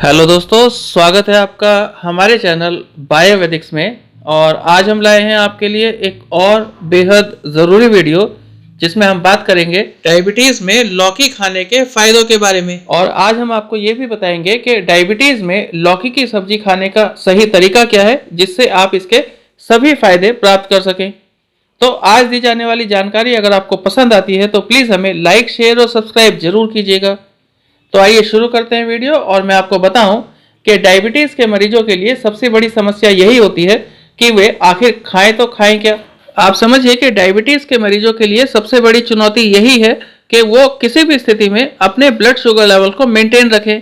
Hello दोस्तों, स्वागत है आपका हमारे चैनल बायोवेदिक्स में। और आज हम लाए हैं आपके लिए एक और बेहद ज़रूरी वीडियो जिसमें हम बात करेंगे डायबिटीज़ में लौकी खाने के फ़ायदों के बारे में। और आज हम आपको ये भी बताएंगे कि डायबिटीज़ में लौकी की सब्जी खाने का सही तरीका क्या है जिससे आप इसके सभी फ़ायदे प्राप्त कर सकें। तो आज दी जाने वाली जानकारी अगर आपको पसंद आती है तो प्लीज़ हमें लाइक, शेयर और सब्सक्राइब जरूर कीजिएगा। तो आइए शुरू करते हैं वीडियो। और मैं आपको बताऊं कि डायबिटीज़ के मरीजों के लिए सबसे बड़ी समस्या यही होती है कि वे आखिर खाएं तो खाएं क्या। आप समझिए कि डायबिटीज़ के मरीजों के लिए सबसे बड़ी चुनौती यही है कि वो किसी भी स्थिति में अपने ब्लड शुगर लेवल को मेंटेन रखें।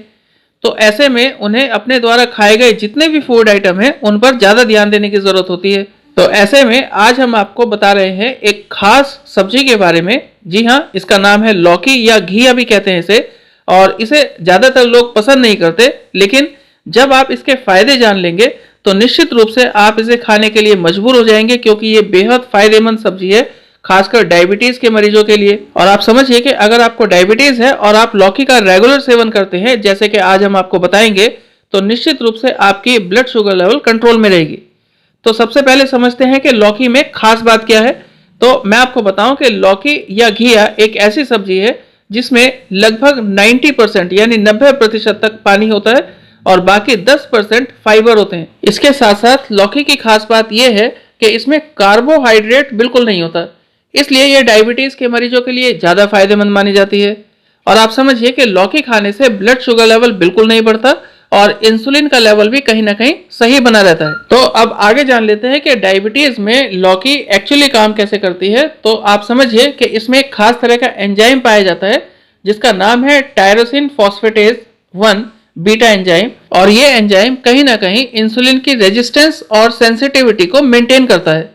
तो ऐसे में उन्हें अपने द्वारा खाए गए जितने भी फूड आइटम हैं उन पर ज़्यादा ध्यान देने की ज़रूरत होती है। तो ऐसे में आज हम आपको बता रहे हैं एक खास सब्जी के बारे में। जी हाँ, इसका नाम है लौकी या घिया भी कहते हैं इसे। और इसे ज़्यादातर लोग पसंद नहीं करते, लेकिन जब आप इसके फायदे जान लेंगे तो निश्चित रूप से आप इसे खाने के लिए मजबूर हो जाएंगे, क्योंकि ये बेहद फायदेमंद सब्जी है, खासकर डायबिटीज़ के मरीजों के लिए। और आप समझिए कि अगर आपको डायबिटीज़ है और आप लौकी का रेगुलर सेवन करते हैं, जैसे कि आज हम आपको बताएंगे, तो निश्चित रूप से आपकी ब्लड शुगर लेवल कंट्रोल में रहेगी। तो सबसे पहले समझते हैं कि लौकी में खास बात क्या है। तो मैं आपको बताऊं कि लौकी या घिया एक ऐसी सब्जी है जिसमें लगभग 90% यानी 90% तक पानी होता है और बाकी 10% फाइबर होते हैं। इसके साथ साथ लौकी की खास बात यह है कि इसमें कार्बोहाइड्रेट बिल्कुल नहीं होता, इसलिए यह डायबिटीज़ के मरीजों के लिए ज़्यादा फायदेमंद मानी जाती है। और आप समझिए कि लौकी खाने से ब्लड शुगर लेवल बिल्कुल नहीं बढ़ता और इंसुलिन का लेवल भी कहीं ना कहीं सही बना रहता है। तो अब आगे जान लेते हैं कि डायबिटीज में लौकी एक्चुअली काम कैसे करती है। तो आप समझिए कि इसमें एक खास तरह का एंजाइम पाया जाता है जिसका नाम है टायरोसिन फॉस्फेटेज 1 बीटा एंजाइम। और ये एंजाइम कहीं ना कहीं इंसुलिन की रेजिस्टेंस और सेंसिटिविटी को मेंटेन करता है।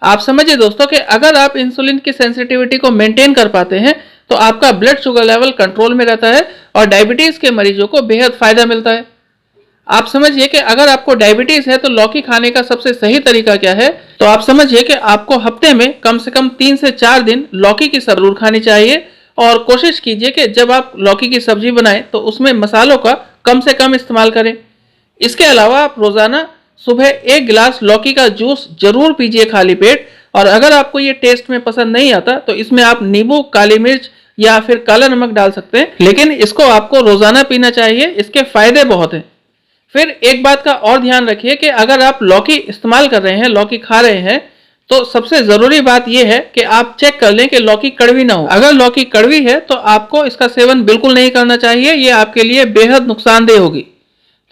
आप समझिए दोस्तों कि अगर आप इंसुलिन की सेंसिटिविटी को मेंटेन कर पाते हैं तो आपका ब्लड शुगर लेवल कंट्रोल में रहता है और डायबिटीज के मरीजों को बेहद फायदा मिलता है। आप समझिए कि अगर आपको डायबिटीज है तो लौकी खाने का सबसे सही तरीका क्या है। तो आप समझिए कि आपको हफ्ते में कम से कम 3 से 4 दिन लौकी की जरूर खानी चाहिए। और कोशिश कीजिए कि जब आप लौकी की सब्जी बनाएं तो उसमें मसालों का कम से कम इस्तेमाल करें। इसके अलावा आप रोजाना सुबह 1 गिलास लौकी का जूस जरूर पीजिए खाली पेट। और अगर आपको ये टेस्ट में पसंद नहीं आता तो इसमें आप नींबू, काली मिर्च या फिर काला नमक डाल सकते हैं, लेकिन इसको आपको रोजाना पीना चाहिए, इसके फायदे बहुत हैं। फिर एक बात का और ध्यान रखिए कि अगर आप लौकी इस्तेमाल कर रहे हैं, लौकी खा रहे हैं, तो सबसे जरूरी बात यह है कि आप चेक कर लें कि लौकी कड़वी ना हो। अगर लौकी कड़वी है तो आपको इसका सेवन बिल्कुल नहीं करना चाहिए, ये आपके लिए बेहद नुकसानदेह होगी।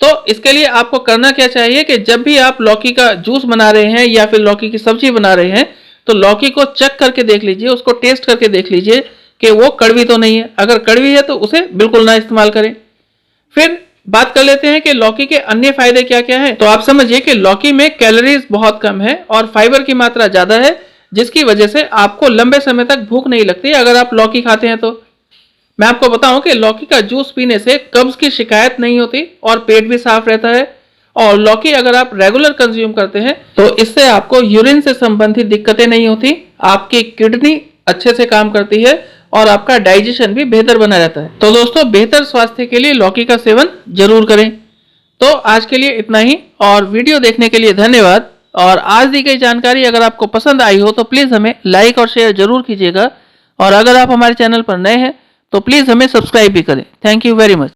तो इसके लिए आपको करना क्या चाहिए कि जब भी आप लौकी का जूस बना रहे हैं या फिर लौकी की सब्जी बना रहे हैं तो लौकी को चेक करके देख लीजिए, उसको टेस्ट करके देख लीजिए कि वो कड़वी तो नहीं है। अगर कड़वी है तो उसे बिल्कुल ना इस्तेमाल करें। फिर बात कर लेते हैं कि लौकी के अन्य फायदे क्या क्या हैं। तो आप समझिए कि लौकी में कैलोरीज बहुत कम है और फाइबर की मात्रा ज्यादा है, जिसकी वजह से आपको लंबे समय तक भूख नहीं लगती अगर आप लौकी खाते हैं। तो मैं आपको बताऊं कि लौकी का जूस पीने से कब्ज की शिकायत नहीं होती और पेट भी साफ रहता है। और लौकी अगर आप रेगुलर कंज्यूम करते हैं तो इससे आपको यूरिन से संबंधित दिक्कतें नहीं होती, आपकी किडनी अच्छे से काम करती है और आपका डाइजेशन भी बेहतर बना रहता है। तो दोस्तों, बेहतर स्वास्थ्य के लिए लौकी का सेवन जरूर करें। तो आज के लिए इतना ही और वीडियो देखने के लिए धन्यवाद। और आज दी गई जानकारी अगर आपको पसंद आई हो तो प्लीज़ हमें लाइक और शेयर जरूर कीजिएगा। और अगर आप हमारे चैनल पर नए हैं तो प्लीज़ हमें सब्सक्राइब भी करें। Thank you very much.